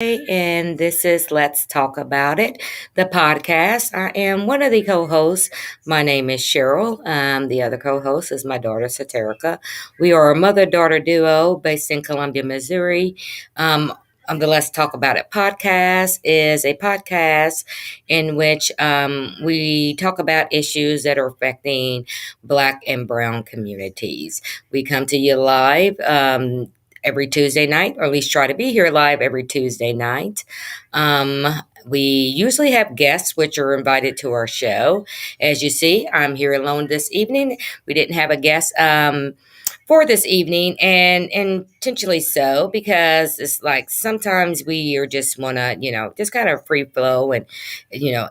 And this is Let's Talk About It, the podcast. I am one of the co hosts. My name is Cheryl. The other co host is my daughter, Saterica. We are a mother daughter duo based in Columbia, Missouri. Um, on the Let's Talk About It podcast is a podcast in which we talk about issues that are affecting Black and Brown communities. We come to you live every Tuesday night, or at least try to be here live every Tuesday night. Um, we usually have guests which are invited to our show. As you see, I'm here alone this evening. We didn't have a guest for this evening, and intentionally so, because it's like sometimes we are just want to, just kind of free flow, and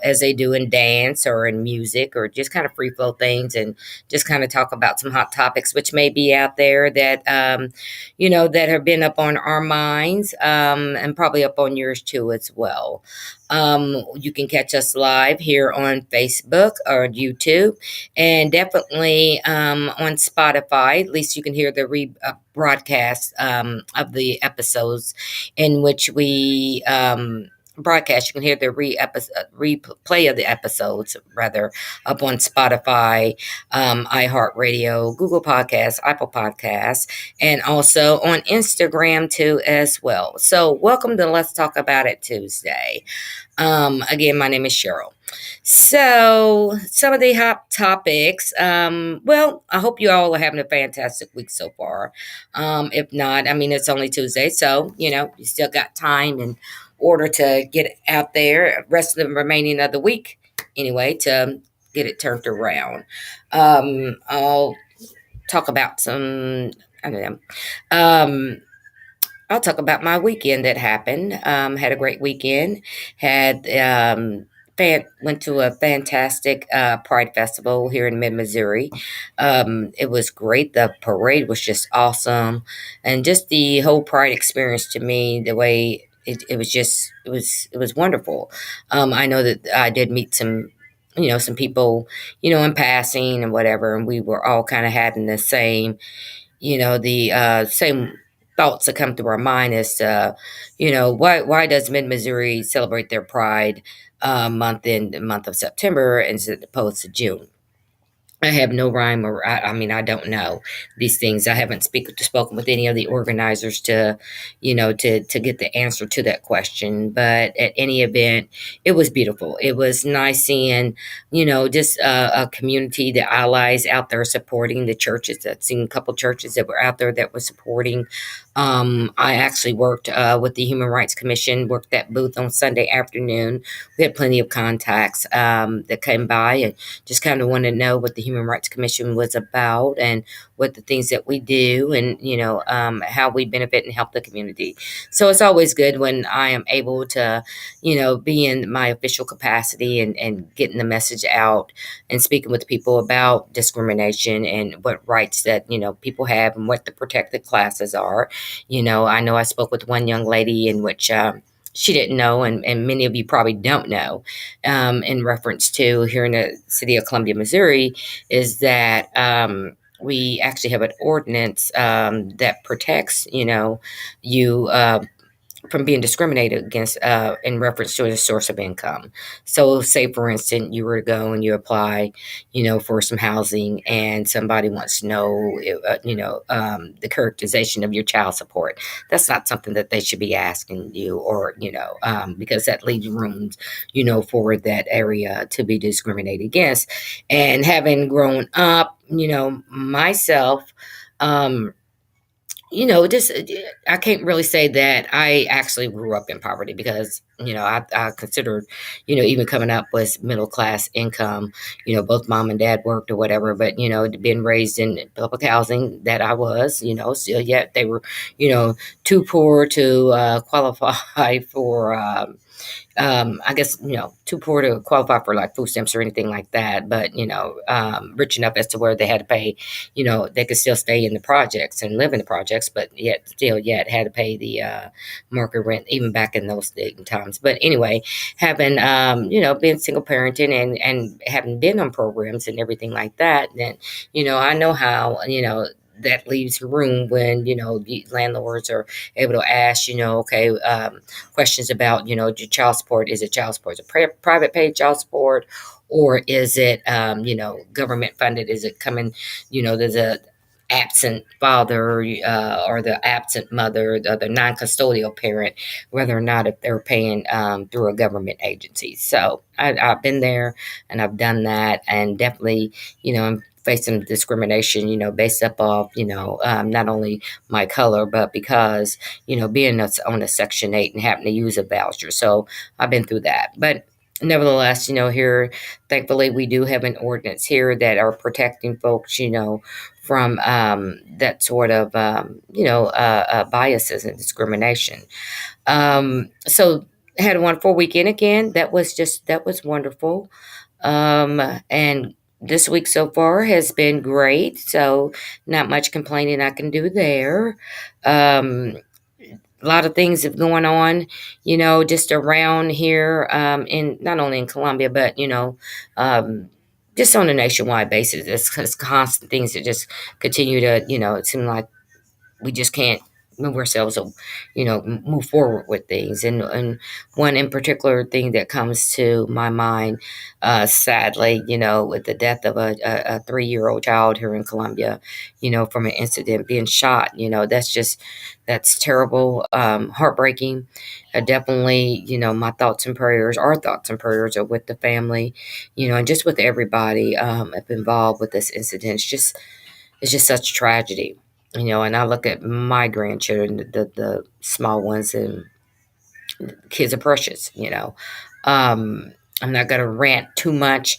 as they do in dance or in music, or just kind of free flow things, and just kind of talk about some hot topics which may be out there that that have been up on our minds, and probably up on yours too as well. You can catch us live here on Facebook or YouTube, and definitely on Spotify. At least you can hear the broadcast of the episodes in which we broadcast. You can hear the replay of the episodes, rather, up on Spotify, iHeartRadio, Google Podcasts, Apple Podcasts, and also on Instagram too as well. So welcome to Let's Talk About It Tuesday. Again, my name is Cheryl. So some of the hot topics. Well, I hope you all are having a fantastic week so far. If not, I mean, it's only Tuesday, so you still got time in order to get out there rest of the remaining of the week anyway to get it turned around. I'll talk about some, I don't know. I'll talk about my weekend that happened. Had a great weekend. Had went to a fantastic Pride Festival here in Mid Missouri. It was great. The parade was just awesome, and just the whole Pride experience to me, the way it was just it was wonderful. I know that I did meet some people in passing and whatever, and we were all kind of having the same the same thoughts that come through our mind as to, why does Mid Missouri celebrate their Pride month in the month of September as opposed to June? I have no rhyme or I mean I don't know these things. I haven't spoken with any of the organizers to, to get the answer to that question. But at any event, it was beautiful. It was nice seeing, just a community, the allies out there supporting the churches. I've seen a couple churches that were out there that were supporting. I actually worked with the Human Rights Commission, worked that booth on Sunday afternoon. We had plenty of contacts that came by and just kind of wanted to know what the Human Rights Commission was about and what the things that we do and, how we benefit and help the community. So it's always good when I am able to, be in my official capacity and getting the message out and speaking with people about discrimination and what rights that, people have and what the protected classes are. I know I spoke with one young lady in which she didn't know, and many of you probably don't know, in reference to here in the city of Columbia, Missouri, is that we actually have an ordinance that protects, you from being discriminated against in reference to a source of income. So, say for instance, you were to go and you apply, for some housing, and somebody wants to know, the characterization of your child support. That's not something that they should be asking you, or because that leaves room, for that area to be discriminated against. And having grown up, myself. Just I can't really say that I actually grew up in poverty because I considered even coming up with middle class income. Both mom and dad worked or whatever, but being raised in public housing that I was, still yet they were too poor to qualify for. I guess, too poor to qualify for like food stamps or anything like that, but, rich enough as to where they had to pay, they could still stay in the projects and live in the projects, but yet had to pay the market rent even back in those times. But anyway, having, being single parenting and having been on programs and everything like that, then, I know how, that leaves room when, the landlords are able to ask, okay, questions about, your child support. Is it child support? Is it private paid child support? Or is it, government funded? Is it coming, there's a absent father, or the absent mother, the non-custodial parent, whether or not if they're paying through a government agency. So I've been there and I've done that, and definitely, I'm facing discrimination, based up off, not only my color, but because, being on a Section 8 and having to use a voucher. So I've been through that. But nevertheless, here, thankfully, we do have an ordinance here that are protecting folks, from that sort of, biases and discrimination. So had a wonderful weekend again. That was wonderful. And this week so far has been great. So not much complaining I can do there. Um, a lot of things have going on, just around here, in not only in Columbia, but just on a nationwide basis. It's constant things that just continue to, it seems like we just can't move ourselves, move forward with things. And one in particular thing that comes to my mind, sadly, with the death of a 3-year-old child here in Columbia, from an incident being shot, that's terrible, heartbreaking. Definitely, my our thoughts and prayers are with the family, and just with everybody involved with this incident. It's just such tragedy, and I look at my grandchildren, the small ones, and kids are precious, I'm not going to rant too much.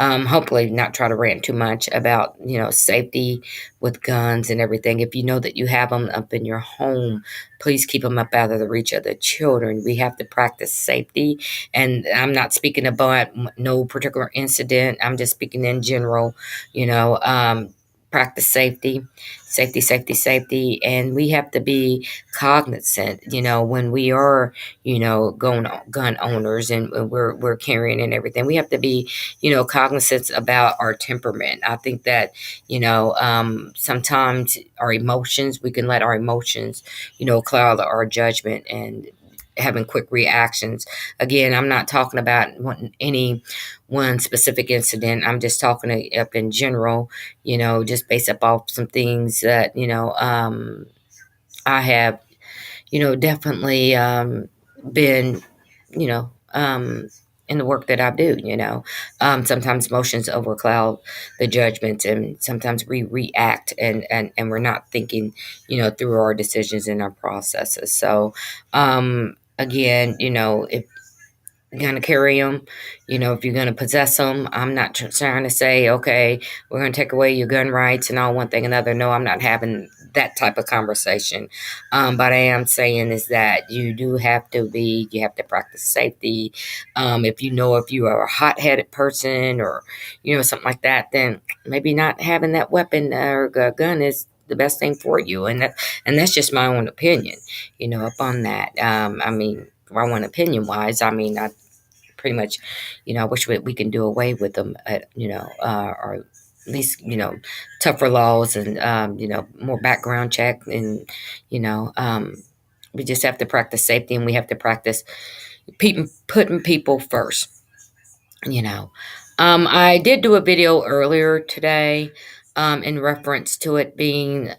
Hopefully, not try to rant too much about, safety with guns and everything. If you know that you have them up in your home, please keep them up out of the reach of the children. We have to practice safety. And I'm not speaking about no particular incident, I'm just speaking in general, practice safety. And we have to be cognizant, when we are, going gun owners, and we're carrying and everything. We have to be, cognizant about our temperament. I think that, sometimes we can let our emotions, cloud our judgment and having quick reactions. Again, I'm not talking about any one specific incident. I'm just talking up in general, just based up off some things that, I have, definitely been, you know, um, in the work that I do, sometimes emotions overcloud the judgment, and sometimes we react, and we're not thinking, through our decisions and our processes. So, again, if you're going to carry them, if you're going to possess them. I'm not trying to say, okay, we're going to take away your gun rights and all one thing another. No, I'm not having that type of conversation. But I am saying is that you have to practice safety. If you are a hot-headed person, or, something like that, then maybe not having that weapon or gun is the best thing for you. And that's just my own opinion, upon that. I mean, my own opinion wise, I mean, I pretty much, I wish we can do away with them, or at least, tougher laws, and, more background check. And, we just have to practice safety, and we have to practice putting people first, you know. I did do a video earlier today, in reference to it being,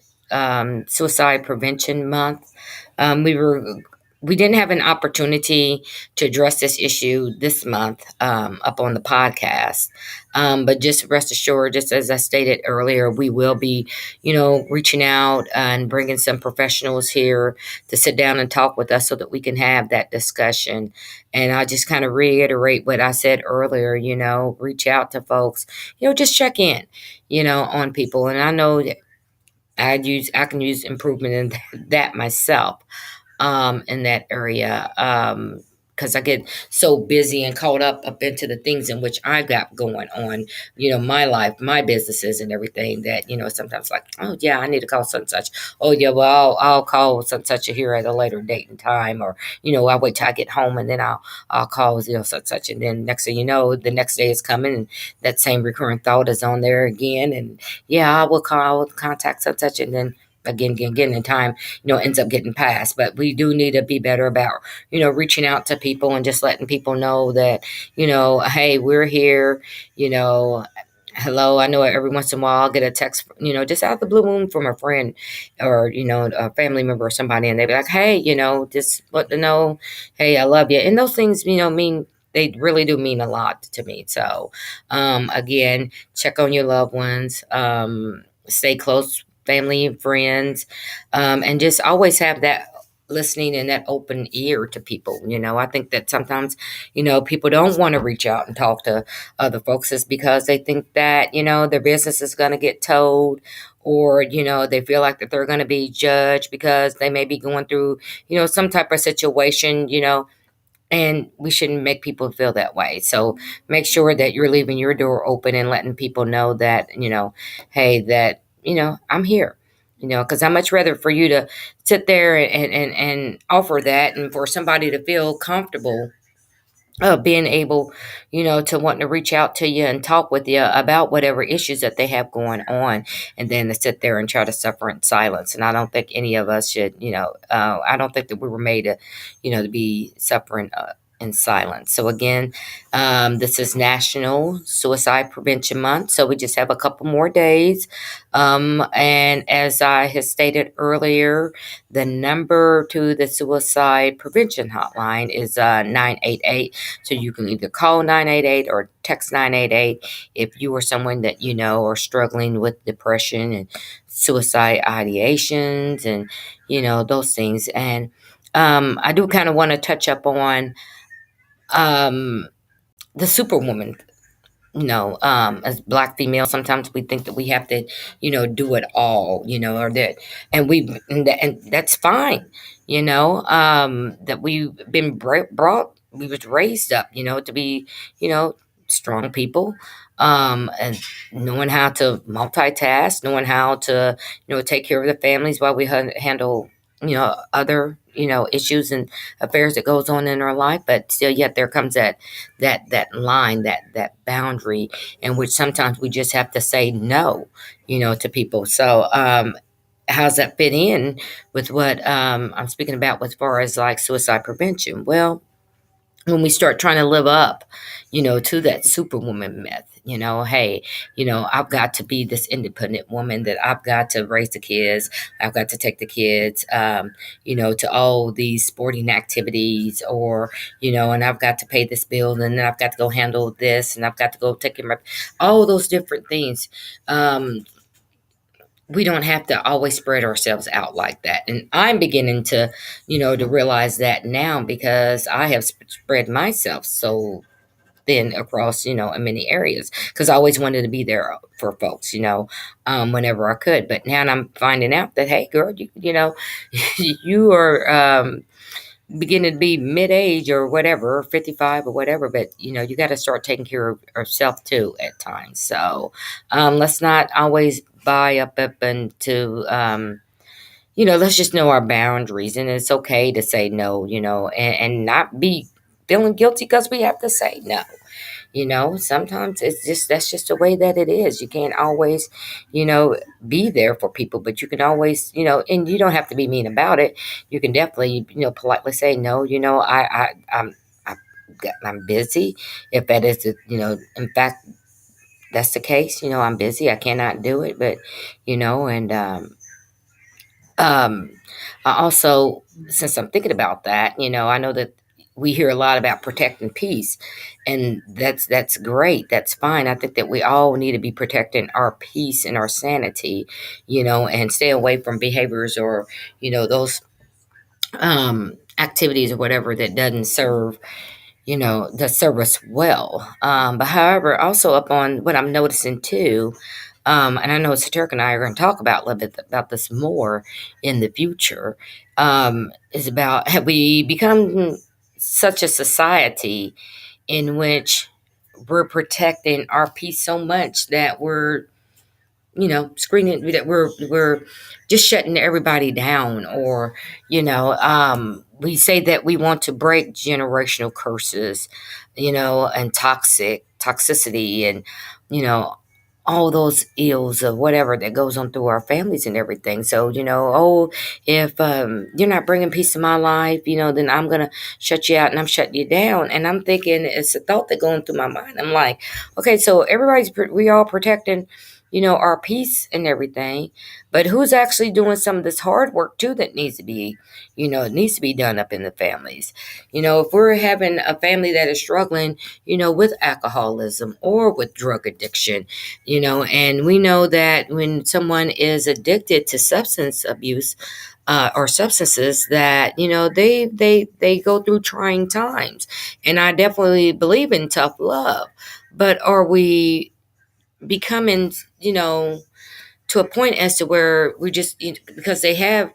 Suicide Prevention Month. Um, we were we didn't have an opportunity to address this issue this month, up on the podcast. But just rest assured, just as I stated earlier, we will be, reaching out and bringing some professionals here to sit down and talk with us so that we can have that discussion. And I just kind of reiterate what I said earlier, reach out to folks, just check in, on people. And I know that I can use improvement in that myself, in that area. because I get so busy and caught up into the things in which I got going on, my life, my businesses and everything that, sometimes like, oh yeah, I need to call such and such. Oh yeah, well, I'll call such and such here at a later date and time, or, I'll wait till I get home and then I'll call, such and such. And then next thing you know, the next day is coming and that same recurring thought is on there again. And yeah, I will contact such and such. And then again, and time, ends up getting passed. But we do need to be better about, reaching out to people and just letting people know that, hey, we're here, you know, hello. I know every once in a while I'll get a text, just out of the blue moon from a friend or, a family member or somebody, and they be like, hey, just let them know, hey, I love you. And those things, mean, they really do mean a lot to me. So, again, check on your loved ones, stay close, family and friends, and just always have that listening and that open ear to people. I think that sometimes, people don't want to reach out and talk to other folks is because they think that, their business is going to get told, or, they feel like that they're going to be judged because they may be going through, some type of situation, and we shouldn't make people feel that way. So make sure that you're leaving your door open and letting people know that, hey, that, I'm here, because I'd much rather for you to sit there and offer that and for somebody to feel comfortable being able, to want to reach out to you and talk with you about whatever issues that they have going on, and then to sit there and try to suffer in silence. And I don't think any of us should, I don't think that we were made to, to be suffering in silence. So again, this is National Suicide Prevention Month. So we just have a couple more days. And as I had stated earlier, the number to the suicide prevention hotline is 988. So you can either call 988 or text 988 if you or someone that you know are struggling with depression and suicide ideations and, those things. And I do kind of want to touch up on um, the superwoman. As Black females, sometimes we think that we have to, do it all, or that, and that's fine, that we've been we was raised up, to be, you know, strong people, and knowing how to multitask, knowing how to, take care of the families while we handle, other, issues and affairs that goes on in our life. But still, yet there comes that line, that boundary in which sometimes we just have to say no, to people. So, how's that fit in with what I'm speaking about as far as like suicide prevention? Well, when we start trying to live up, to that superwoman myth, hey, I've got to be this independent woman, that I've got to raise the kids, I've got to take the kids, to all these sporting activities, or, and I've got to pay this bill, and then I've got to go handle this, and I've got to go take care of all those different things. We don't have to always spread ourselves out like that. And I'm beginning to, to realize that now because I have spread myself so thin across, in many areas because I always wanted to be there for folks, whenever I could. But now I'm finding out that, hey, girl, you are beginning to be mid-age or whatever, 55 or whatever, but you got to start taking care of yourself too at times. So let's not always buy up into let's just know our boundaries, and it's okay to say no, and not be feeling guilty because we have to say no. Sometimes it's just, that's just the way that it is. You can't always, be there for people, but you can always, and you don't have to be mean about it. You can definitely, politely say, no, I'm busy. If that is, in fact, that's the case, I'm busy. I cannot do it, but, and, um, I also, since I'm thinking about that, I know that we hear a lot about protecting peace, and that's great. That's fine. I think that we all need to be protecting our peace and our sanity, and stay away from behaviors or, those activities or whatever that doesn't serve, that serve us well. But however, also up on what I'm noticing too, and I know Saturk and I are going to talk about a little bit about this more in the future, is about have we become such a society in which we're protecting our peace so much that we're, screening, that we're just shutting everybody down, or we say that we want to break generational curses, and toxicity, and you know all those ills of whatever that goes on through our families and everything. So, oh, if you're not bringing peace to my life, then I'm gonna shut you out, and I'm shutting you down. And I'm thinking, it's a thought that going through my mind. I'm like, okay, so we all protecting, our peace and everything, but who's actually doing some of this hard work too that needs to be, it needs to be done up in the families. If we're having a family that is struggling, with alcoholism or with drug addiction, and we know that when someone is addicted to substance abuse, or substances, that they go through trying times. And I definitely believe in tough love, but are we becoming, to a point as to where we just, because they have,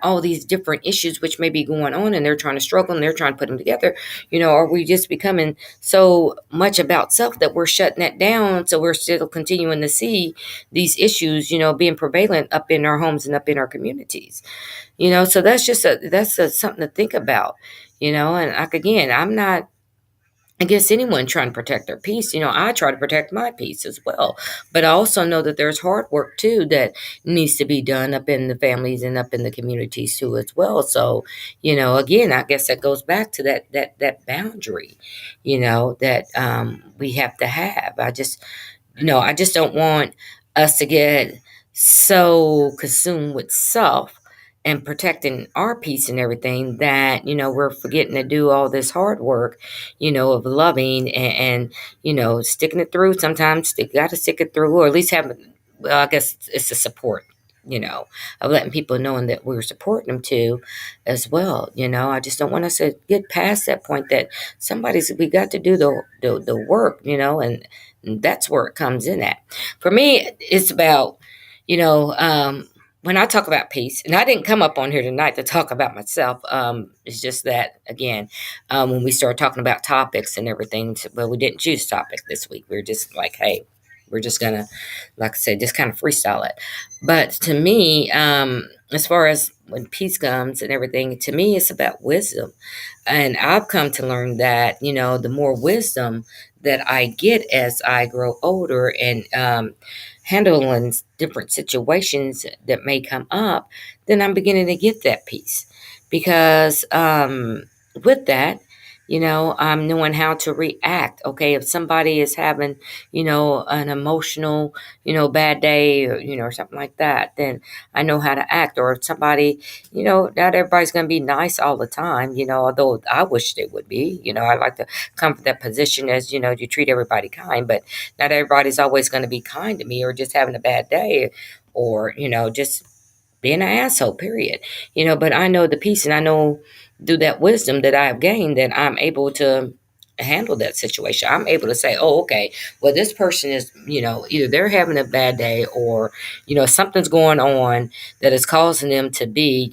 all these different issues which may be going on, and they're trying to struggle, and they're trying to put them together, are we just becoming so much about self that we're shutting that down, so we're still continuing to see these issues, being prevalent up in our homes and up in our communities. So that's something to think about. And like, again, I'm not against anyone trying to protect their peace. I try to protect my peace as well. But I also know that there's hard work too that needs to be done up in the families and up in the communities too as well. So, again, I guess that goes back to that boundary, that we have to have. I just don't want us to get so consumed with self and protecting our peace and everything that, we're forgetting to do all this hard work, of loving, and sticking it through. Sometimes you got to stick it through, or at least have, well, I guess it's a support, of letting people knowing that we're supporting them too as well. I just don't want us to get past that point that we got to do the work, and that's where it comes in at. For me, it's about, you know, um, when I talk about peace, and I didn't come up on here tonight to talk about myself. It's just that, again, when we start talking about topics and everything, well, we didn't choose topic this week. We were just like, hey, we're just gonna, like I said, just kind of freestyle it. But to me, as far as when peace comes and everything, to me, it's about wisdom. And I've come to learn that, the more wisdom that I get as I grow older, and handling different situations that may come up, then I'm beginning to get that peace. Because with that, I'm knowing how to react. Okay, if somebody is having, an emotional, bad day, or something like that, then I know how to act. Or if somebody, not everybody's going to be nice all the time, although I wish they would be. I like to come from that position as, you treat everybody kind, but not everybody's always going to be kind to me, or just having a bad day, or, just being an asshole, period. But I know the peace, and I know through that wisdom that I have gained, that I'm able to handle that situation. I'm able to say, oh, okay, well, this person is, either they're having a bad day, or, something's going on that is causing them to be,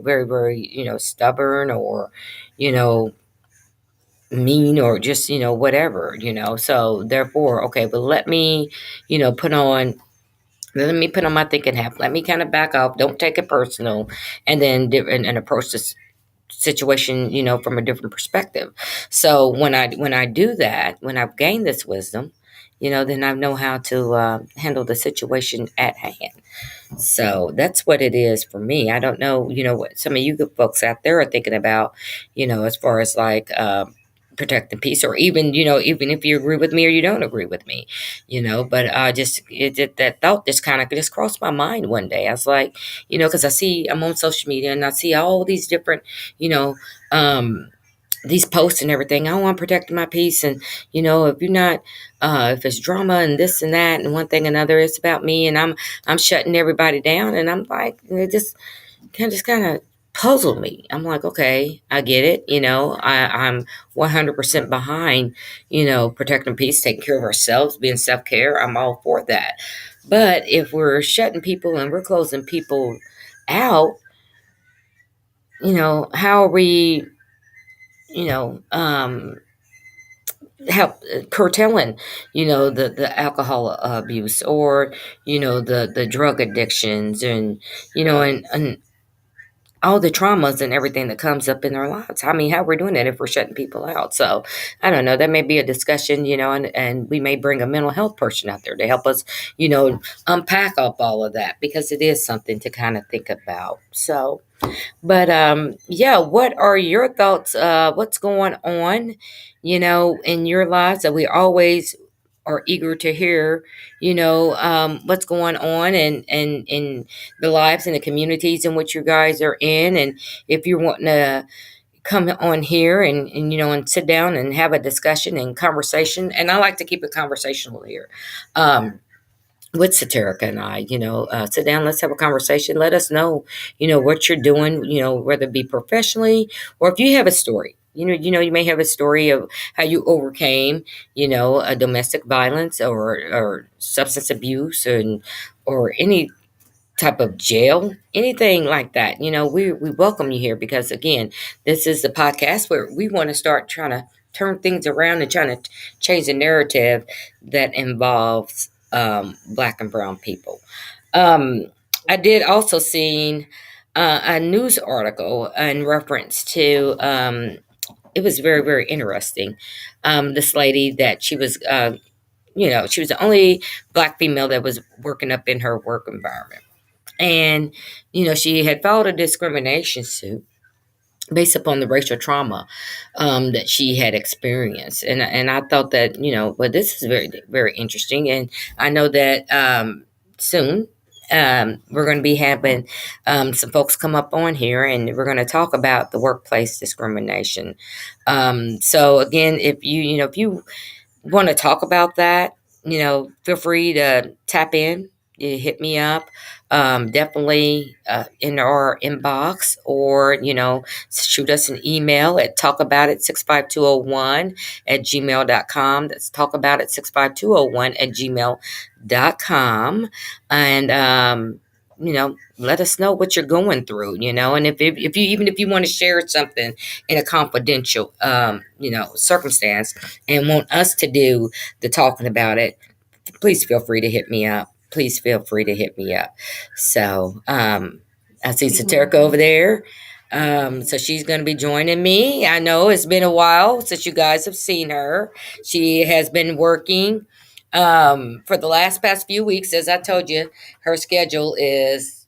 very, very, stubborn, or, you know, mean, or just, whatever, So therefore, okay, but put on let me put on my thinking hat. Let me kind of back off. Don't take it personal, and then and approach this situation, from a different perspective. So when I do that, when I've gained this wisdom, then I know how to handle the situation at hand. So that's what it is for me. I don't know, what some of you good folks out there are thinking about, as far as like protecting peace, or even, even if you agree with me or you don't agree with me, but that thought just kind of just crossed my mind one day. I was like, because I'm on social media, and I see all these different, you know, um, these posts and everything. I want to protect my peace. And, if you're not, if it's drama and this and that and one thing and another, it's about me, and I'm shutting everybody down. And I'm like, it just kind of puzzled me. I'm like, okay, I get it. I'm 100% behind, protecting peace, taking care of ourselves, being self-care. I'm all for that. But if we're shutting people and we're closing people out, how are we you know, help curtailing, the alcohol abuse, or the drug addictions, and and all the traumas and everything that comes up in our lives. I mean, how we're doing that if we're shutting people out. So I don't know. That may be a discussion, and we may bring a mental health person out there to help us, unpack up all of that, because it is something to kind of think about. So, but yeah, what are your thoughts? What's going on, in your lives, that we always are eager to hear, what's going on, and in the lives and the communities in which you guys are in. And if you're wanting to come on here and and sit down and have a discussion and conversation, and I like to keep it conversational here. With Saterica and I, sit down, let's have a conversation. Let us know, what you're doing, whether it be professionally, or if you have a story. You may have a story of how you overcame, a domestic violence, or substance abuse, or any type of jail, anything like that. We welcome you here, because again, this is the podcast where we want to start trying to turn things around and trying to change the narrative that involves black and brown people. Um, I did also see a news article in reference to, it was very, very interesting. This lady, that she was, she was the only black female that was working up in her work environment. And, she had filed a discrimination suit based upon the racial trauma that she had experienced. And I thought that, well, this is very, very interesting. And I know that soon we're going to be having some folks come up on here, and we're going to talk about the workplace discrimination. So again, if you want to talk about that, feel free to tap in. You hit me up, definitely in our inbox, or, shoot us an email at talkaboutit65201 at gmail.com. That's talkaboutit65201 at gmail.com. And, let us know what you're going through, and if you, even if you want to share something in a confidential, circumstance, and want us to do the talking about it, please feel free to hit me up. Please feel free to hit me up. So, I see Saterica over there. So she's going to be joining me. I know it's been a while since you guys have seen her. She has been working for the past few weeks. As I told you, her schedule is,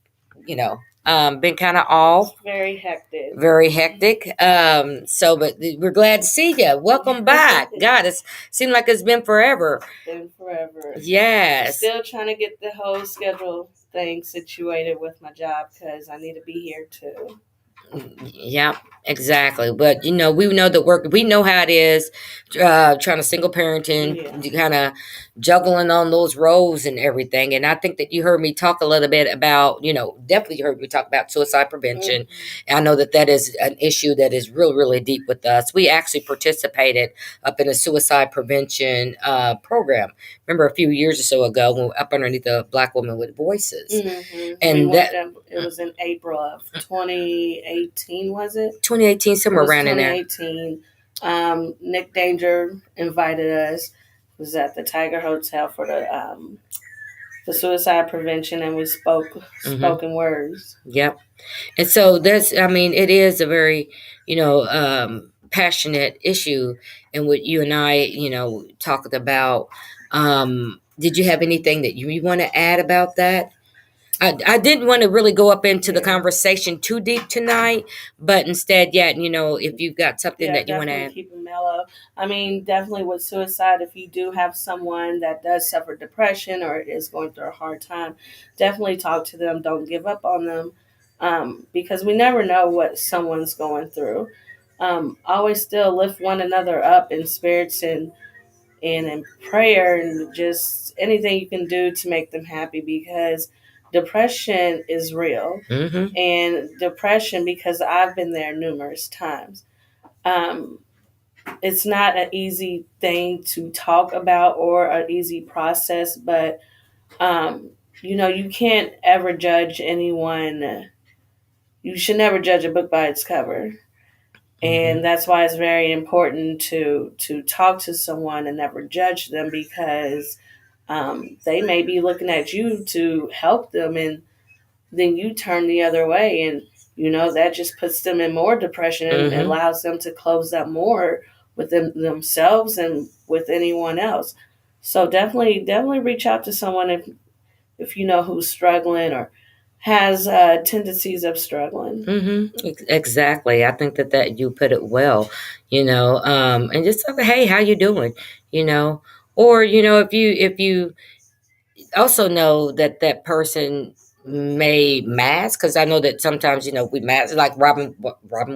been kind of off. Very hectic. Very hectic. But we're glad to see you. Welcome back. God, it seemed like it's been forever. Been forever. Yes. Still trying to get the whole schedule thing situated with my job, because I need to be here too. Yeah, exactly. But we know that we know how it is, trying to single parenting, kind of juggling on those roles and everything. And I think that you heard me talk a little bit about, definitely heard me talk about suicide prevention. Mm-hmm. I know that is an issue that is really, really deep with us. We actually participated up in a suicide prevention program. Remember a few years or so ago, when we were up underneath the Black Women with Voices. Mm-hmm. And it was in April of 2018, was it? 2018, somewhere around in there. 2018. Nick Danger invited us. It was at the Tiger Hotel for the suicide prevention, and we spoken words. Yep. And so it is a very, passionate issue, and what you and I, talked about. Did you have anything that you want to add about that? I didn't want to really go up into the conversation too deep tonight, but instead, if you've got something that you want to add. Keep it mellow. I mean, definitely with suicide, if you do have someone that does suffer depression or is going through a hard time, definitely talk to them. Don't give up on them, because we never know what someone's going through. Always still lift one another up in spirits and in prayer, and just anything you can do to make them happy, because depression is real. Mm-hmm. And depression, because I've been there numerous times, it's not an easy thing to talk about or an easy process, but you can't ever judge anyone. You should never judge a book by its cover. and Mhm. that's why it's very important to talk to someone and never judge them, because they may be looking at you to help them, and then you turn the other way, and that just puts them in more depression and Mhm. allows them to close up more with themselves and with anyone else. So definitely reach out to someone if you know who's struggling or has tendencies of struggling. Exactly. I think that you put it well. And just say, hey, how you doing? You know, or if you also know that that person may mask, because I know that sometimes we mask, like Robin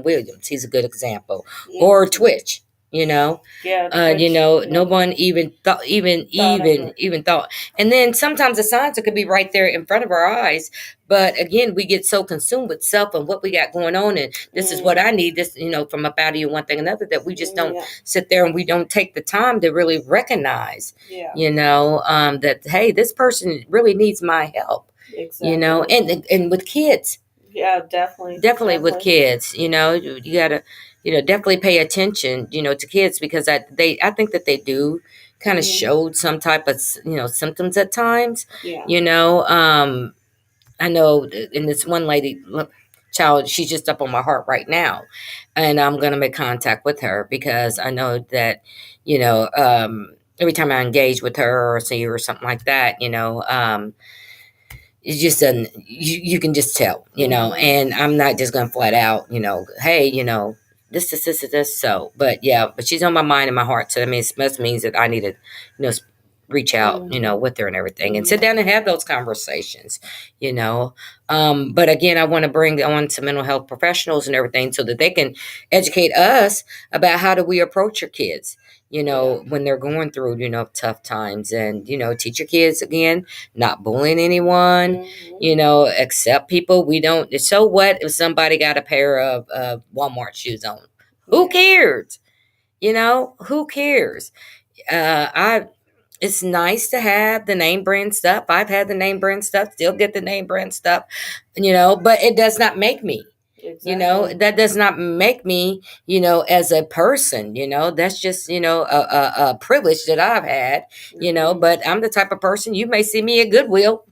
Williams. He's a good example, or Hmm. Twitch. You know, Yeah, Twitch. no Never one even thought, thought of it. even thought. And then sometimes the signs that could be right there in front of our eyes, but again, we get so consumed with self and what we got going on, and this is what I Hmm. need. This, from up out of you, one thing another, that we just don't Yeah, sit there and we don't take the time to really recognize yeah, that, hey, this person really needs my help. exactly. And with kids, Yeah, definitely, definitely with definitely. kids, you gotta, definitely pay attention, to kids, because I think that they do kind of Hmm. showed some type of symptoms at times. Yeah. you know um I know, and this one lady, child, she's just up on my heart right now, and I'm gonna make contact with her because I know that, every time I engage with her or see her or something like that, it's just you can just tell, Hmm. and I'm not just gonna flat out, hey, this, so, but yeah, but she's on my mind and my heart, so that means must means that I need to, reach out, Hmm. with her and everything, and sit Yeah. down and have those conversations, you know. But again, I want to bring on some mental health professionals and everything so that they can educate us about how do we approach your kids, Yeah. when they're going through, tough times, and teach your kids again, not bullying anyone, Hmm. accept people. We don't, so what if somebody got a pair of Walmart shoes on? Who Yeah. cares? Who cares? I It's nice to have the name brand stuff. I've had the name brand stuff, still get the name brand stuff, but it does not make me. Exactly. That does not make me, as a person, that's just, a privilege that I've had, Hmm. but I'm the type of person, you may see me at Goodwill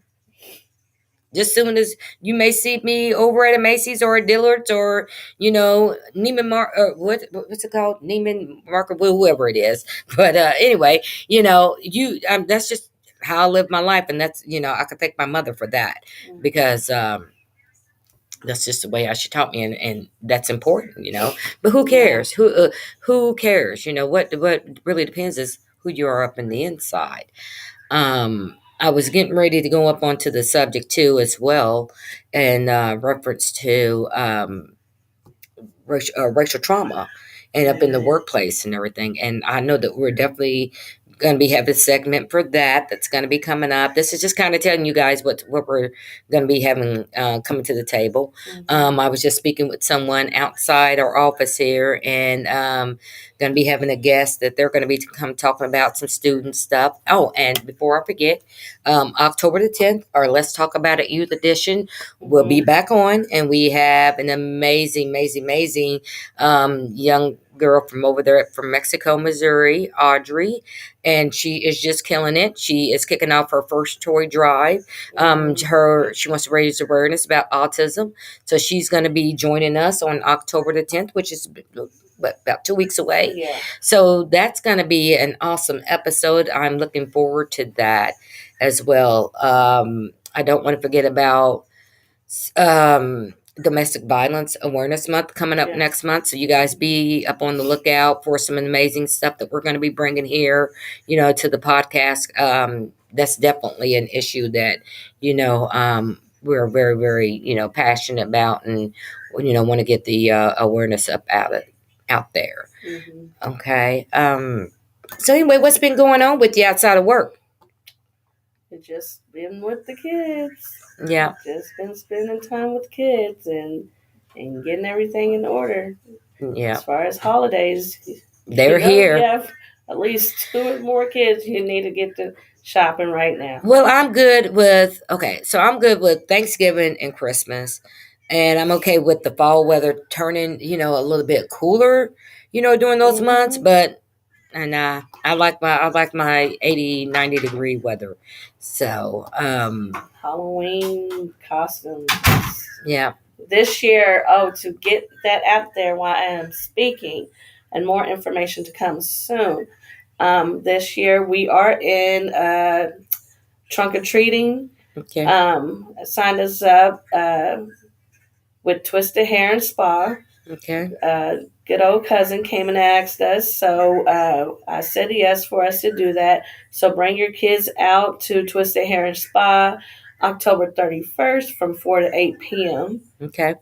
just soon as you may see me over at a Macy's or a Dillard's or, Neiman or what's it called? Neiman Marker, whoever it is. But anyway, that's just how I live my life. And that's, I could thank my mother for that, Hmm. because that's just the way she taught me, and that's important, but who Yeah. cares, who cares, what really depends is who you are up in the inside. I was getting ready to go up onto the subject too, as well, in reference to racial trauma and up in the Hmm. workplace and everything. And I know that we're definitely going to be having a segment for that. That's going to be coming up. This is just kind of telling you guys what we're going to be having coming to the table. Hmm. I was just speaking with someone outside our office here, and going to be having a guest that they're going to be come talking about some student stuff. Oh, and before I forget, October the 10th, our Let's Talk About It Youth Edition will be Hmm. back on, and we have an amazing young girl from over there from Mexico, Missouri, Audrey, and she is just killing it. She is kicking off her first toy drive. Hmm. She wants to raise awareness about autism, so she's going to be joining us on October the 10th, which is about 2 weeks away. Yeah. So that's going to be an awesome episode. I'm looking forward to that as well. I don't want to forget about domestic violence awareness month coming up Yes. next month, so you guys be up on the lookout for some amazing stuff that we're going to be bringing here, to the podcast. That's definitely an issue that, we're very passionate about, and want to get the awareness up out there. Hmm. Okay. So anyway, what's been going on with you outside of work? It just been with the kids. Yeah. Just been spending time with kids and getting everything in order. Yeah, As far as holidays, they're you here. have at least two or more kids. You need to get to shopping right now. Well, I'm good with, okay, so I'm good with Thanksgiving and Christmas. and I'm okay with the fall weather turning, a little bit cooler, during those months. Hmm. But and I like my 80, 90 degree weather. So Halloween costumes. yeah. This year, oh, to get that out there while I am speaking, and more information to come soon. This year, we are in trunk or treating. Okay. Signed us up with Twisted Hair and Spa. Okay. Good old cousin came and asked us, so I said yes for us to do that. So bring your kids out to Twisted Hair and Spa, October 31st from 4 to 8 p.m. Okay.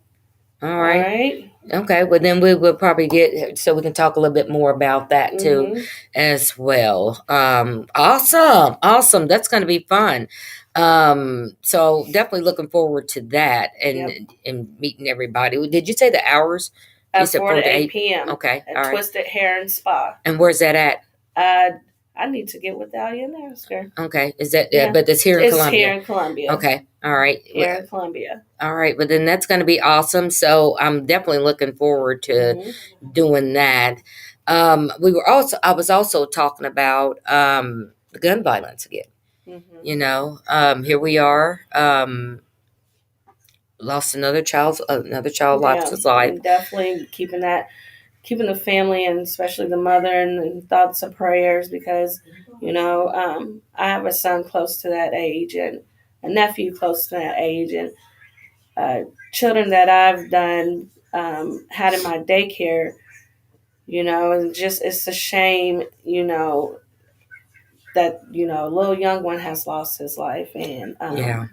All All right. right. Okay, well then we will probably get so we can talk a little bit more about that too, Mm-hmm. as well. Awesome, awesome. That's going to be fun. So definitely looking forward to that Yep. and meeting everybody. Did you say the hours? You At said 4 to four to 8 eight. p.m. Okay, at all right. Twisted Hair and Spa. And where's that at? Uh, I need to get with Dahlia and ask her. Okay, is that? Yeah, But it's here in it's here Columbia. in Columbia. Okay, all right. Here in Columbia. All right, but then that's going to be awesome. So I'm definitely looking forward to Mm-hmm. doing that. I was also talking about the gun violence again. Mm-hmm. Here we are. Another child lost Yeah, his life. and definitely keeping the family and especially the mother in thoughts and prayers because I have a son close to that age and a nephew close to that age and children that I've done had in my daycare. And just it's a shame. That a little young one has lost his life and Yeah.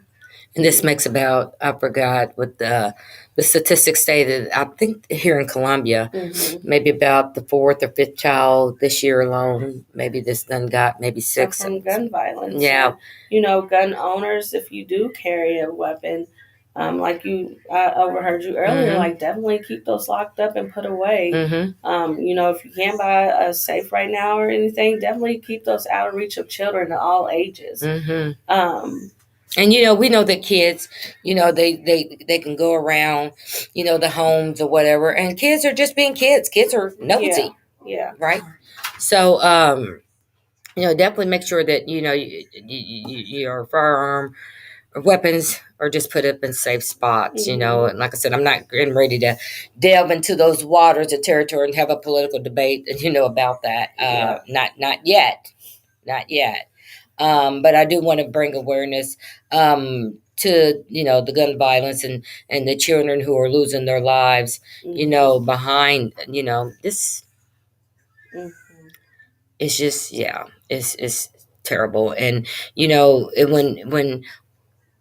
And this makes about, I forgot what the statistics stated. I think here in Columbia, mm-hmm. maybe about the fourth or fifth child this year alone. Maybe this done got maybe six. from gun violence. Yeah. So, gun owners, if you do carry a weapon, like I overheard you earlier, Mm-hmm. like definitely keep those locked up and put away. Mm-hmm. If you can't buy a safe right now or anything, definitely keep those out of reach of children of all ages. Mm-hmm. Um, And we know that kids, they can go around, the homes or whatever, and kids are just being kids. Kids are yeah, nosy, yeah. right? So, definitely make sure that your firearm or weapons are just put up in safe spots. Mm-hmm. And like I said, I'm not getting ready to delve into those waters of territory and have a political debate, about that. Yeah. Not yet, not yet. But I do want to bring awareness to the gun violence and the children who are losing their lives. Mm-hmm. Behind this. Mm-hmm. It's just, yeah, it's terrible. And when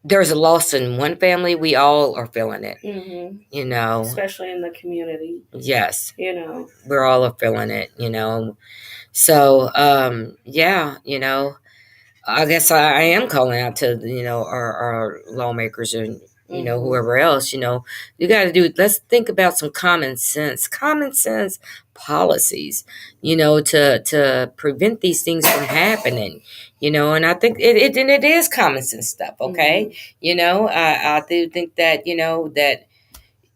there's a loss in one family, we all are feeling it. Mm-hmm. You know, Especially in the community. yes, You know. we're all are feeling it. So yeah, I guess I am calling out to our lawmakers and Mm-hmm. whoever else. You got to do. Let's think about some common sense policies. To prevent these things from happening. And I think it is common sense stuff. Mm-hmm. Okay, I do think that that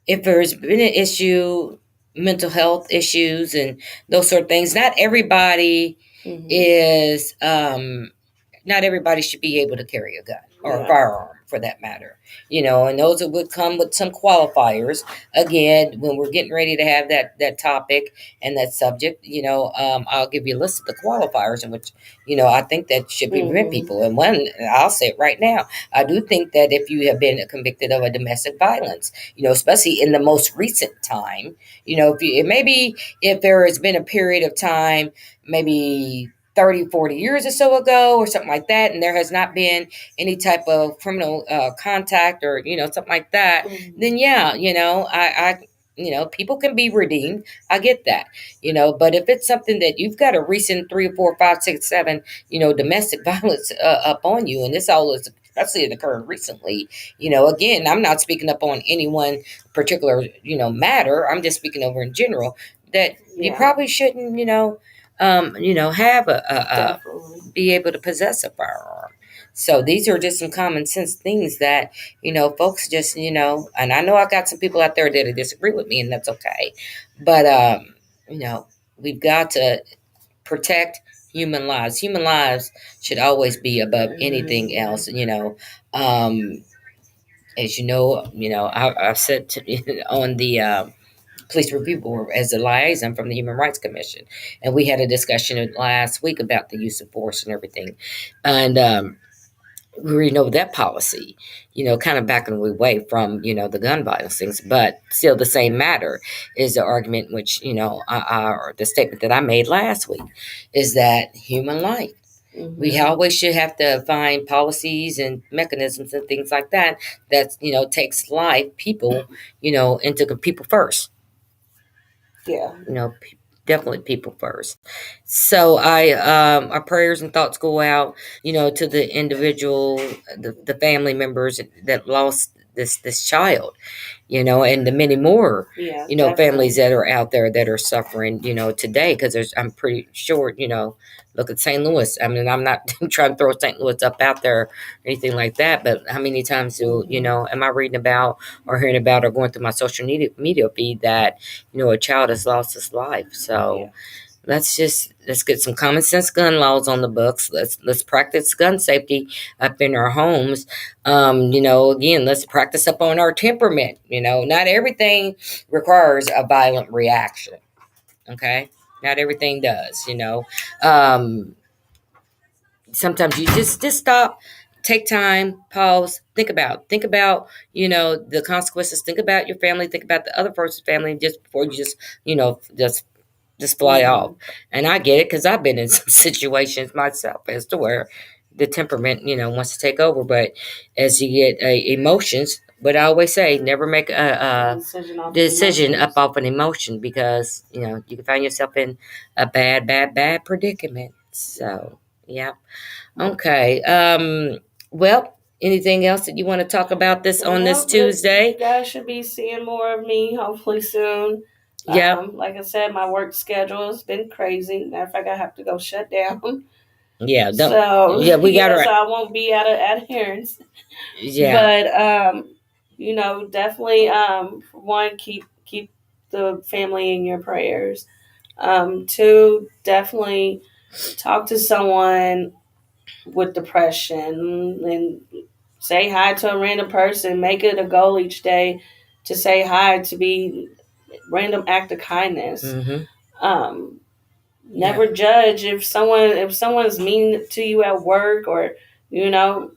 if there's been an issue, mental health issues and those sort of things, Mm-hmm. is not everybody should be able to carry a gun or a Yeah. firearm for that matter. And those would come with some qualifiers. Again, when we're getting ready to have that topic and that subject, I'll give you a list of the qualifiers in which, I think that should prevent Mm-hmm. people. And one, I'll say it right now, I do think that if you have been convicted of a domestic violence, especially in the most recent time, maybe if there has been a period of time, maybe 30, 40 years or so ago or something like that, and there has not been any type of criminal contact or something like that, Mm-hmm. then yeah, people can be redeemed. I get that. But if it's something that you've got a recent 3 or 4, 5, 6, 7 domestic violence up on you, and this all is especially occurred recently, again, I'm not speaking up on any one particular matter. I'm just speaking over in general that you Yeah. probably shouldn't have Definitely. be able to possess a firearm. So these are just some common sense things that, folks just, and I know I got some people out there that disagree with me, and that's okay. But, you know, we've got to protect human lives. Human lives should always be above anything Mhm. else. As I've said on the police review board as a liaison from the Human Rights Commission, and we had a discussion last week about the use of force and everything, and we know that policy, kind of backing away from, the gun violence things, but still the same matter is the argument which, or the statement that I made last week is that human life. We Mhm. always should have to find policies and mechanisms and things like that that, takes life, people, into people first, Yeah. you know, definitely people first. So our prayers and thoughts go out, to the individual, the family members that lost this child, and the many more, Yeah. families Definitely. that are out there that are suffering, today. Because I'm pretty sure, look at St. Louis. I mean, I'm not trying to throw St. Louis up out there or anything like that, but how many times Mhm. am I reading about or hearing about or going through my social media feed that, a child has lost his life? Yeah. So let's get some common sense gun laws on the books. Let's practice gun safety up in our homes. Again, let's practice up on our temperament. Not everything requires a violent reaction. Okay, not everything does. Um, Sometimes you just stop, take time, pause, think about the consequences. Think about your family. Think about the other person's family just before you just fly off. Mhm. And I get it because I've been in some situations myself as to where the temperament, wants to take over. But as you get emotions, but I always say, never make A a decision off of decision up emotions. off an emotion because you can find yourself in a bad predicament. So yeah, okay. Well, anything else that you want to talk about this on this Well, you Tuesday? guys should be seeing more of me hopefully soon. Yep. Like I said, my work schedule has been crazy. Matter of fact, I have to go shut down. Yeah. Don't. So Yeah, we got yeah, so our. I won't be out of adherence. Yeah. But definitely for one, keep the family in your prayers. Two, definitely talk to someone with depression and say hi to a random person. Make it a goal each day to say hi, to be random act of kindness. Mm-hmm. Um, Yeah. Never judge if someone's mean to you at work, or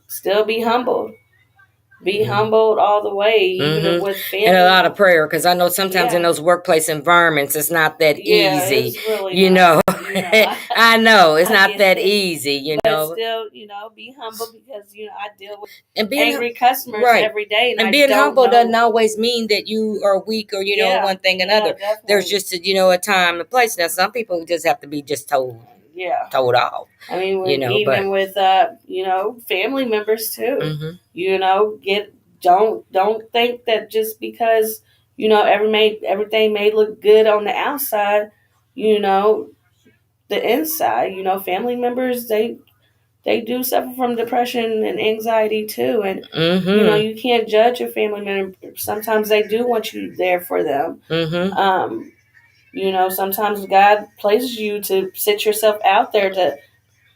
still be humble. Be Mm-hmm. humbled all the way, even Mm-hmm. with And a lot family. of prayer because I know sometimes in Yeah, those workplace environments it's not that yeah, easy. it's really You not. know, I know it's I not get that it, easy. but still, be humble because I deal with And angry customers right, every day, and and I being don't humble doesn't know. always mean that you are weak or Yeah, one thing or yeah, another. There's definitely. just a time and place. Now some people just have to be just Yeah, told off. I mean, with But even with family members too. mm-hmm, Get don't think that just because everything may look good on the outside, you know, the inside. Family members they do suffer from depression and anxiety too, and mm-hmm, you can't judge your family member. Sometimes they do want you there for them. mm-hmm. Um, sometimes God places you to sit yourself out there to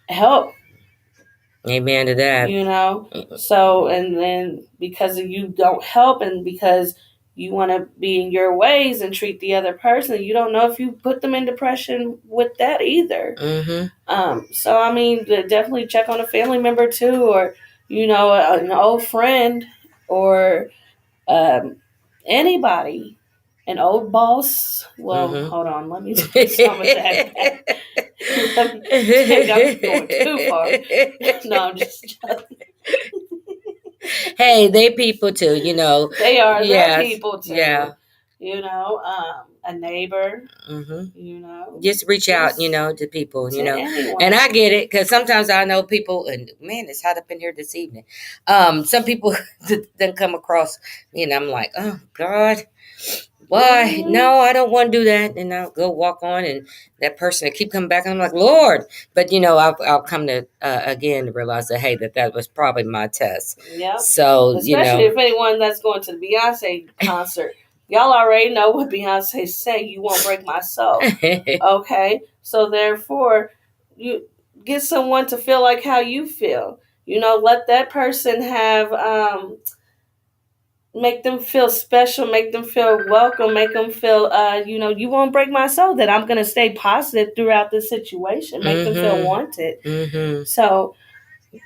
help. Amen to that. So, and then because you don't help, and because you want to be in your ways and treat the other person, you don't know if you put them in depression with that either. Mm-hmm. So I mean, definitely check on a family member too, or an old friend, or um, anybody, an old boss. Well, Mm-hmm. hold on, let me take some of that back. Let me take. I'm going too far. No, I'm just joking. Hey, they people too. They're Yes. people Yeah. too. A neighbor. Mm-hmm. You know, Just reach out, just to people, to and anyone. I get it because sometimes I know people, and man, it's hot up in here this evening. Some people then come across me, and I'm like, oh God, why? No, I don't want to do that. And I'll go walk on, and that person will keep coming back. And I'm like, Lord. But, I'll come to, again, realize that, hey, that was probably my test. Yep. So, Especially if anyone that's going to the Beyonce concert, y'all already know what Beyonce say. You won't break my soul. Okay, so therefore, you get someone to feel like how you feel. Let that person have make them feel special, make them feel welcome, make them feel you won't break my soul, that I'm going to stay positive throughout the situation, make them feel Mm-hmm. wanted. Mm-hmm. So,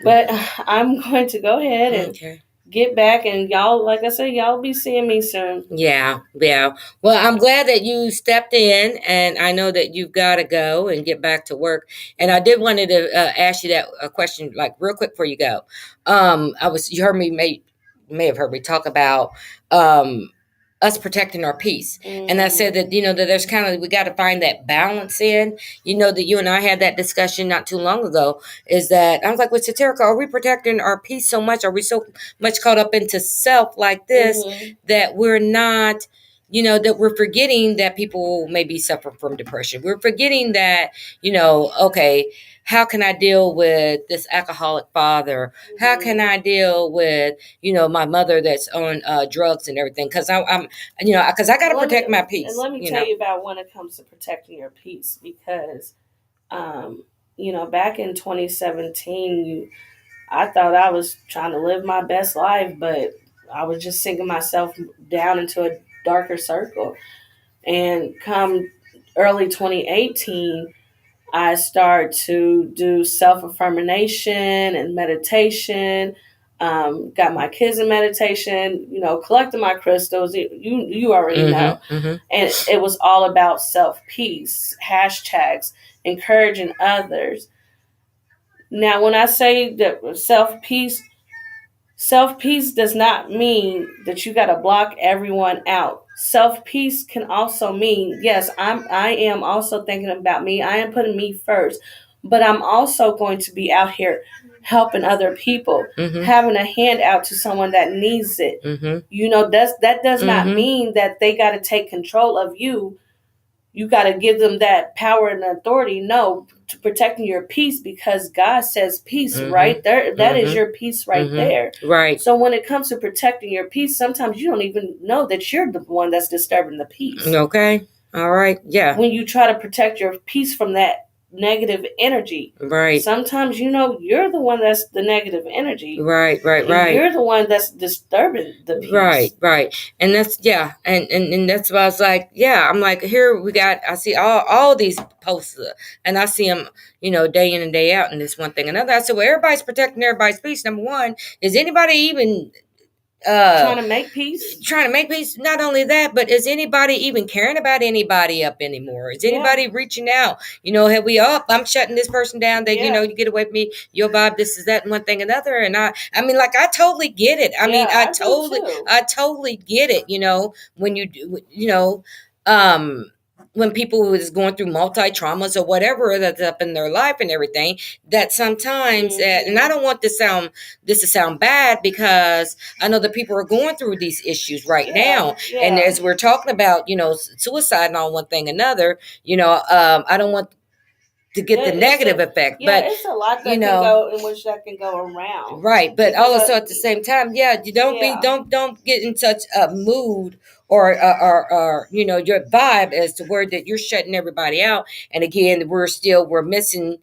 but I'm going to go ahead and Okay. get back, and y'all, like I said, y'all be seeing me soon. Yeah, yeah. Well, I'm glad that you stepped in, and I know that you've got to go and get back to work. And I did wanted to ask you that a question, like real quick before you go. You heard me may have heard me talk about us protecting our peace, and I said that that there's kind of we got to find that balance in. That you and I had that discussion not too long ago. Is that I was like, with Saterica, are we protecting our peace so much? Are we so much caught up into self like this? That we're not, that we're forgetting that people may be suffering from depression. We're forgetting that, okay, how can I deal with this alcoholic father? How can I deal with, my mother that's on drugs and everything? Because I'm, because I got to protect my And peace. let me tell you about when it comes to protecting your peace, because, um, back in 2017, I thought I was trying to live my best life, but I was just sinking myself down into a darker circle. And come early 2018, I start to do self affirmation and meditation. Got my kids in meditation. Collecting my crystals. You already know, Mm-hmm. and it was all about self peace hashtags, encouraging others. Now, when I say that self peace does not mean that you got to block everyone out. Self peace can also mean, yes, I am also thinking about me. I am putting me first, but I'm also going to be out here helping other people, Mm-hmm. having a hand out to someone that needs it. Mm-hmm. That does not Mm-hmm. mean that they got to take control of you. You got to give them that power and authority. No, to protecting your peace, because God says peace right there. That is your peace right there. Right. So when it comes to protecting your peace, sometimes you don't even know that you're the one that's disturbing the peace. Okay. All right. Yeah. When you try to protect your peace from that negative energy, Right. sometimes you're the one that's the negative energy. Right. And you're the one that's disturbing the peace. Right. And that's and that's why I was like, yeah, I'm like, here I see all these posts, and I see them, day in and day out, and this one thing another. I said, well, everybody's protecting everybody's peace. Number one, is anybody even trying to make peace? Not only that, but is anybody even caring about anybody up anymore? Is anybody reaching out? Have we all? I'm shutting this person down. That you get away from me. Your vibe. This is that, and one thing another. And I mean, like, I totally get it. I totally get it. When you do, when people is going through multi traumas or whatever that's up in their life and everything, that sometimes, and I don't want this to sound bad, because I know that people are going through these issues right now. And as we're talking about, suicide and all one thing another, I don't want to get the negative effect. Yeah, but it's a lot that can go in which that can go around. Right, but also at the same time, you don't get in such a mood or your vibe as to where that you're shutting everybody out. And again, we're missing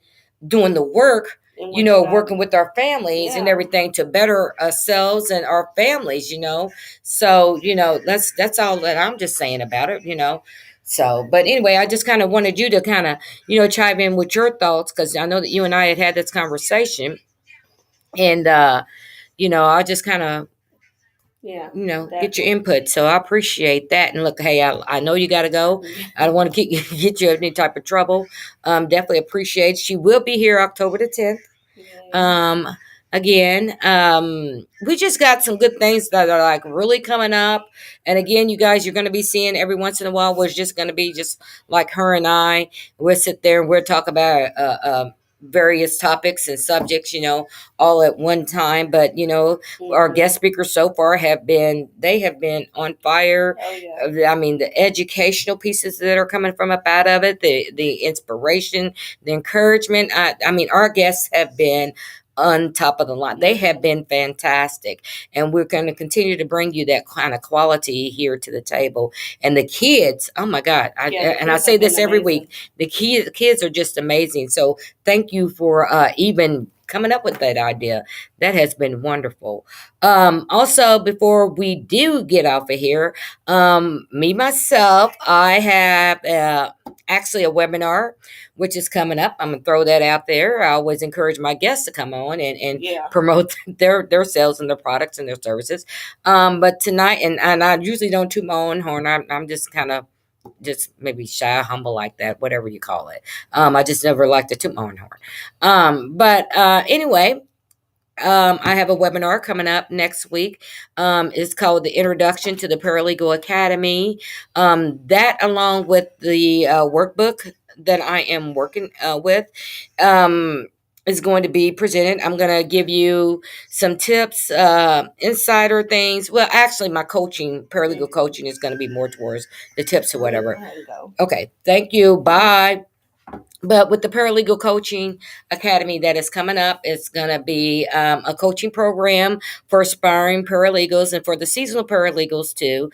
doing the work, working with our families and everything to better ourselves and our families. So that's all that I'm just saying about it. So, but anyway, I just kind of wanted you to kind of, chime in with your thoughts, because I know that you and I had this conversation, and I just kind of get your input. So I appreciate that. And look, hey, I know you got to go. I don't want to get you in any type of trouble. Definitely appreciate. She will be here October the 10th. Again, we just got some good things that are like really coming up. And again, you guys, you're going to be seeing every once in a while, we're just going to be just like her and I. We'll sit there and we'll talk about various topics and subjects, all at one time. But our guest Hmm. speakers so far they have been on fire. Oh yeah. I mean, the educational pieces that are coming from up out of it, the inspiration, the encouragement. I mean, our guests have been on top of the line. They have Hmm. been fantastic, and we're going to continue to bring you that kind of quality here to the table. And the kids, oh my God! Yeah, the And I kids say have been this every amazing. week. The kids are just amazing. So thank you for even coming up with that idea. That has been wonderful. Also, before we do get off of here, me myself, I have actually a webinar which is coming up. I'm gonna throw that out there. I always encourage my guests to come on and Yeah. promote their sales and their products and their services. But tonight, and I usually don't toot my own horn. I'm just kind of just maybe shy, humble like that, whatever you call it. I just never liked to toot my own horn. But anyway, I have a webinar coming up next week. It's called the Introduction to the Paralegal Academy. That, along with the workbook that I am working with, um, is going to be presented. I'm going to give you some tips, insider things. Well, actually, my coaching, paralegal Hmm. coaching, is going to be more towards the tips or Let me go whatever. ahead and go. Okay, thank you. Bye. But with the Paralegal Coaching Academy that is coming up, it's going to be a coaching program for aspiring paralegals and for the seasonal paralegals too.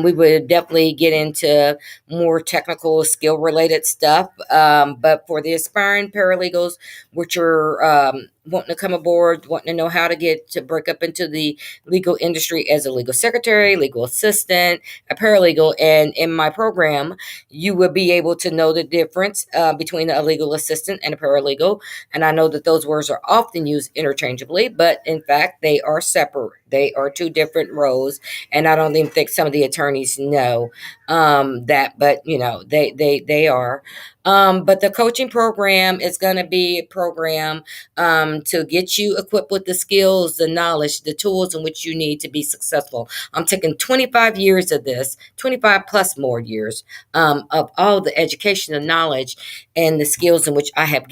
We would definitely get into more technical, skill related stuff. But for the aspiring paralegals, which are wanting to come aboard, wanting to know how to get to break up into the legal industry as a legal secretary, legal assistant, a paralegal, and in my program, you will be able to know the difference between a legal assistant and a paralegal. And I know that those words are often used interchangeably, but in fact, they are separate. They are two different roles. And I don't even think some of the attorneys know that, but they are. But the coaching program is going to be a program to get you equipped with the skills, the knowledge, the tools in which you need to be successful. I'm taking 25 years of this, 25 plus more years of all the education and knowledge and the skills in which I have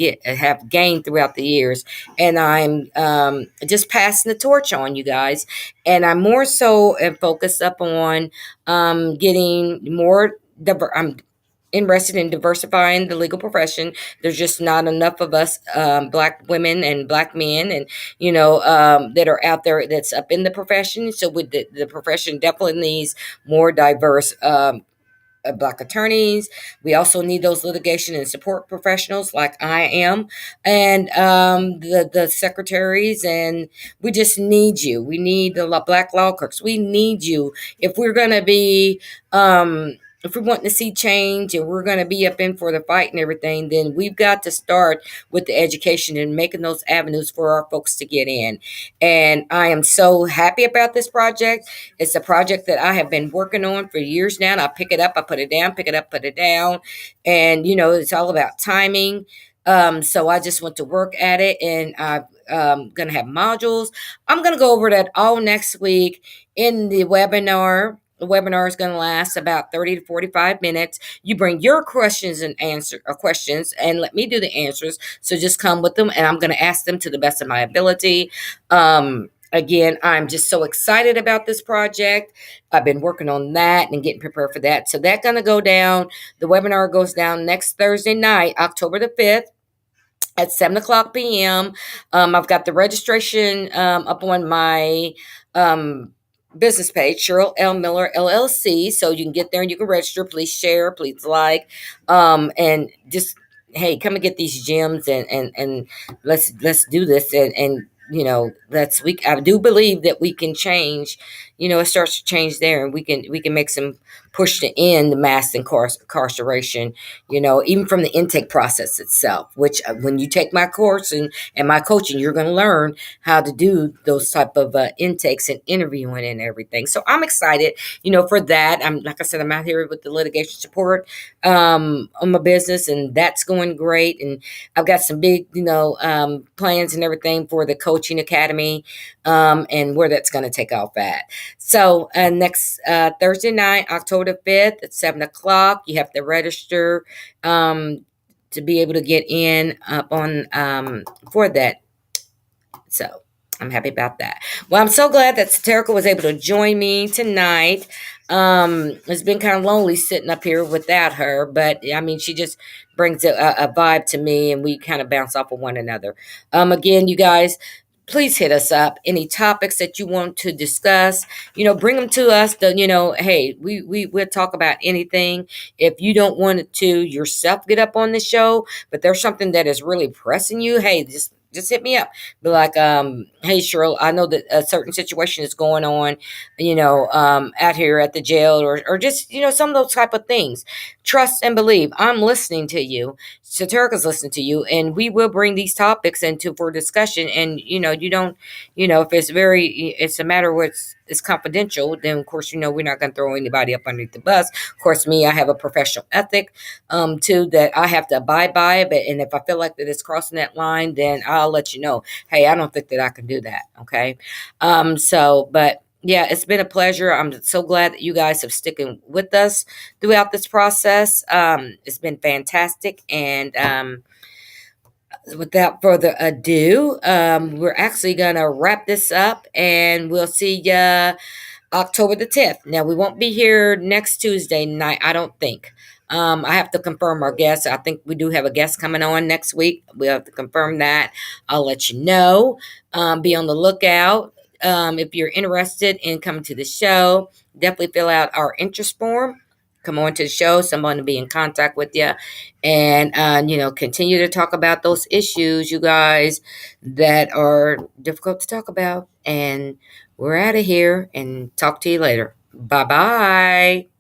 gained throughout the years, and I'm just passing the torch on you guys. And I'm more so focused up on getting more. I'm interested in diversifying the legal profession. There's just not enough of us, black women and black men, and that are out there that's up in the profession. So with the profession definitely needs more diverse black attorneys. We also need those litigation and support professionals like I am, and the secretaries. And we just need you. We need the black law clerks. We need you if we're going to be. If we want to see change and we're going to be up in for the fight and everything, then we've got to start with the education and making those avenues for our folks to get in. And I am so happy about this project. It's a project that I have been working on for years now. And I pick it up, I put it down, pick it up, put it down. And, it's all about timing. So I just went to work at it, and I'm going to have modules. I'm going to go over that all next week in the webinar. The webinar is going to last about 30 to 45 minutes. You bring your questions and questions, and let me do the answers. So just come with them, and I'm going to ask them to the best of my ability. Again, I'm just so excited about this project. I've been working on that and getting prepared for that. So that's going to go down. The webinar goes down next Thursday night, October the 5th at 7 o'clock p.m. I've got the registration up on my business page, Cheryl L. Miller LLC. So you can get there and you can register. Please share, please like, and just hey, come and get these gems, and let's do this. And let's we I do believe that we can change. It starts to change there, and we can make some push to end the mass incarceration, even from the intake process itself, which when you take my course and my coaching, you're going to learn how to do those type of intakes and interviewing and everything. So I'm excited, for that. Like I said, I'm out here with the litigation support on my business, and that's going great. And I've got some big, plans and everything for the coaching academy, and where that's going to take off at. So next Thursday night, October 5th at 7 o'clock, you have to register. to be able to get in up on for that. So I'm happy about that. Well, I'm so glad that Saterica was able to join me tonight. It's been kind of lonely sitting up here without her, but I mean, she just brings a vibe to me, and we kind of bounce off of one another. Again, you guys, please hit us up. Any topics that you want to discuss, bring them to us. Hey, we'll talk about anything. If you don't want to yourself get up on the show, but there's something that is really pressing you, hey, just hit me up. Be like, hey, Cheryl, I know that a certain situation is going on, out here at the jail, or just, some of those type of things. Trust and believe. I'm listening to you. Saterica's listening to you, and we will bring these topics into for discussion. And, you don't, if it's a matter where it's confidential, then of course, we're not going to throw anybody up underneath the bus. Of course, me, I have a professional ethic, too, that I have to abide by. But, and if I feel like that it's crossing that line, then I'll let you know, hey, I don't think that I can do that. Okay. But yeah, it's been a pleasure. I'm so glad that you guys have sticking with us throughout this process. It's been fantastic. And without further ado, we're actually going to wrap this up, and we'll see you October the 10th. Now, we won't be here next Tuesday night, I don't think. I have to confirm our guests. I think we do have a guest coming on next week. We'll have to confirm that. I'll let you know. Be on the lookout. If you're interested in coming to the show, definitely fill out our interest form. Come on to the show. Someone will be in contact with you. And, continue to talk about those issues, you guys, that are difficult to talk about. And we're out of here, and talk to you later. Bye bye.